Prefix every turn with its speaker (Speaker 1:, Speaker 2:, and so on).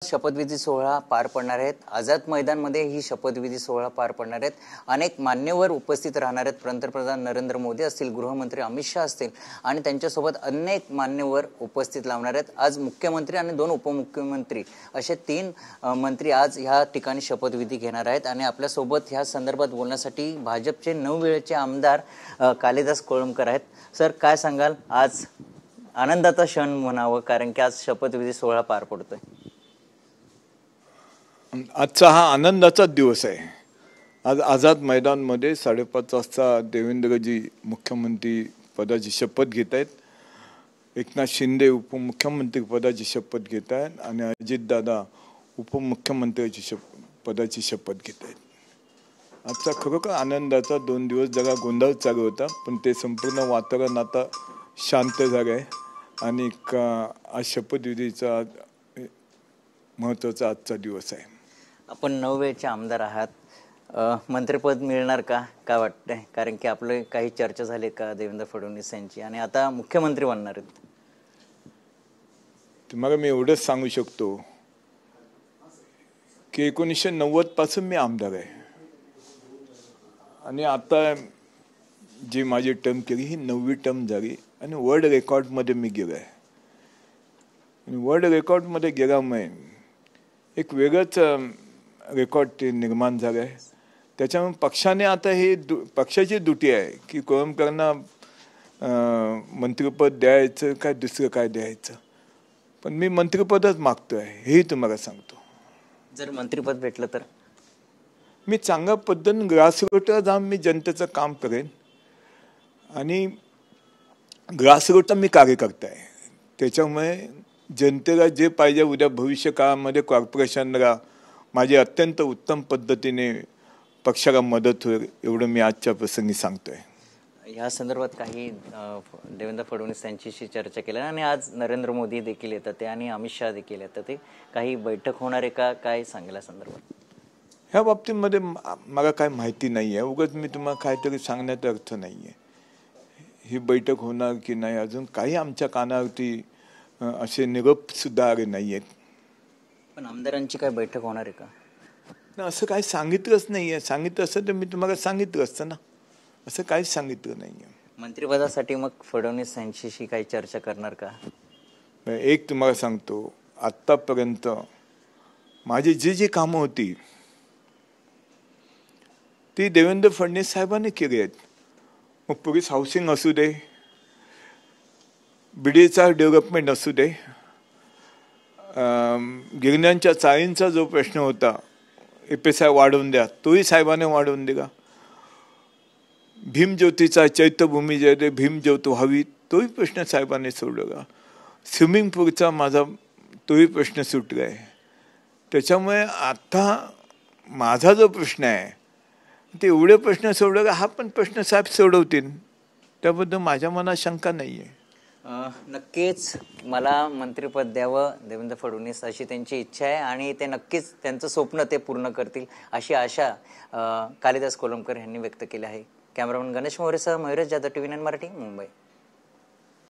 Speaker 1: शपथविधी सोहळा पार पडणार आहेत। आझाद मैदानमध्ये ही शपथविधी सोहळा पार पडणार आहेत। अनेक मान्यवर उपस्थित राहणार आहेत। पंतप्रधान नरेंद्र मोदी असतील, गृहमंत्री अमित शाह असतील आणि त्यांच्यासोबत अनेक मान्यवर उपस्थित लावणार आहेत। आज मुख्यमंत्री आणि 2 उपमुख्यमंत्री असे 3 मंत्री आज ह्या ठिकाणी शपथविधी घेणार आहेत आणि आपल्या सोबत ह्या संदर्भात बोलण्यासाठी भाजपचे 9 वेळेचे आमदार कालिदास कोळंबकर आहेत। सर, काय सांगाल? आज आनंदाचा क्षण म्हणावं कारण की आज शपथविधी सोहळा पार पडतोय।
Speaker 2: आजचा हा आनंदाचा दिवस आहे। आज आझाद मैदानमध्ये 5:30 वाजता देवेंद्रजी मुख्यमंत्री पदाची शपथ घेत आहेत, एकनाथ शिंदे उपमुख्यमंत्री पदाची शपथ घेत आहेत आणि अजितदादा उपमुख्यमंत्र्याची पदाची शपथ घेत आहेत। आजचा खरोखर आनंदाचा 2 दिवस जरा गोंधळ चालू होता, पण ते संपूर्ण वातावरण आता शांत झालं आहे आणि आज शपथविधीचा महत्त्वाचा आजचा दिवस आहे।
Speaker 1: आपण 9 वेळेचे आमदार आहात, मंत्रिपद मिळणार का काय वाटतंय? कारण की आपले काही चर्चा झाली का देवेंद्र फडणवीस यांची आणि आता मुख्यमंत्री बनणार आहेत।
Speaker 2: तुम्हाला मी एवढंच सांगू शकतो की 1990 पासून मी आमदार आहे आणि आता जी माझी टर्म केली ही 9वी टर्म झाली आणि वर्ल्ड रेकॉर्डमध्ये मी गेलो आहे आणि वर्ल्ड रेकॉर्डमध्ये गेल्यामुळे एक वेगळंच रेकॉर्ड ते निर्माण झालं आहे। त्याच्यामुळे पक्षाने आता हे पक्षाची दुटी आहे की कोळंबकरांना मंत्रिपद द्यायचं काय दुसरं काय द्यायचं, पण मी मंत्रिपदच मागतो आहे हेही तुम्हाला सांगतो।
Speaker 1: जर मंत्रिपद भेटलं तर
Speaker 2: मी चांगल्या पद्धतीने ग्रासरूटला जाऊन मी जनतेचं काम करेन आणि ग्रासरूटचा मी कार्यकर्ता आहे। त्याच्यामुळे जनतेला जे पाहिजे उद्या भविष्य काळामध्ये कॉर्पोरेशनला माझी अत्यंत उत्तम पद्धतीने पक्षाला मदत होईल एवढं मी आजच्या प्रसंगी सांगतोय।
Speaker 1: या संदर्भात काही देवेंद्र फडणवीस यांच्याशी चर्चा केली आणि आज नरेंद्र मोदी देखील येतात ते आणि अमित शाह देखील येतात ते, काही बैठक होणार आहे का काय सांगल्या संदर्भात?
Speaker 2: ह्या बाबतीमध्ये मला काय माहिती नाही आहे, उगाच मी तुम्हाला काहीतरी सांगण्याचा अर्थ नाही आहे। ही बैठक होणार की नाही अजून काही आमच्या कानावरती असे निरोप सुद्धा आले नाही आहेत।
Speaker 1: पण आमदारांची काय बैठक होणार आहे का?
Speaker 2: ना, असं काही सांगितलंच नाही आहे। सांगितलं असतं तर मी तुम्हाला सांगितलं असतं ना, असं काहीच सांगितलं नाही आहे।
Speaker 1: मंत्रिपदासाठी मग फडणवीस यांच्याशी काही चर्चा करणार का?
Speaker 2: एक तुम्हाला सांगतो, आत्तापर्यंत माझी जी कामं होती ती देवेंद्र फडणवीस साहेबांनी केली आहेत। मग पोलीस हाऊसिंग असू दे, बीडीचा डेव्हलपमेंट असू दे, गिरण्यांच्या चाळींचा जो प्रश्न होता FSI वाढवून द्या तोही साहेबांनी वाढवून दिला। भीमज्योतीचा चैत्यभूमी जे आहे भीमज्योत व्हावी तोही प्रश्न साहेबांनी सोडवला। स्विमिंग पूलचा माझा तोही प्रश्न सुटला आहे। त्याच्यामुळे आता माझा जो प्रश्न आहे ते एवढे प्रश्न सोडवला, हा पण प्रश्न साहेब सोडवतील, त्याबद्दल माझ्या मनात शंका नाही आहे।
Speaker 1: नक्कीच मला मंत्रिपद द्यावं देवेंद्र फडणवीस अशी त्यांची इच्छा आहे आणि ते नक्कीच त्यांचं स्वप्न ते पूर्ण करतील अशी आशा कालिदास कोळंबकर यांनी व्यक्त केली आहे। कॅमेरामन गणेश मोरेसह मयुरेश जाधव, TV9 मराठी, मुंबई।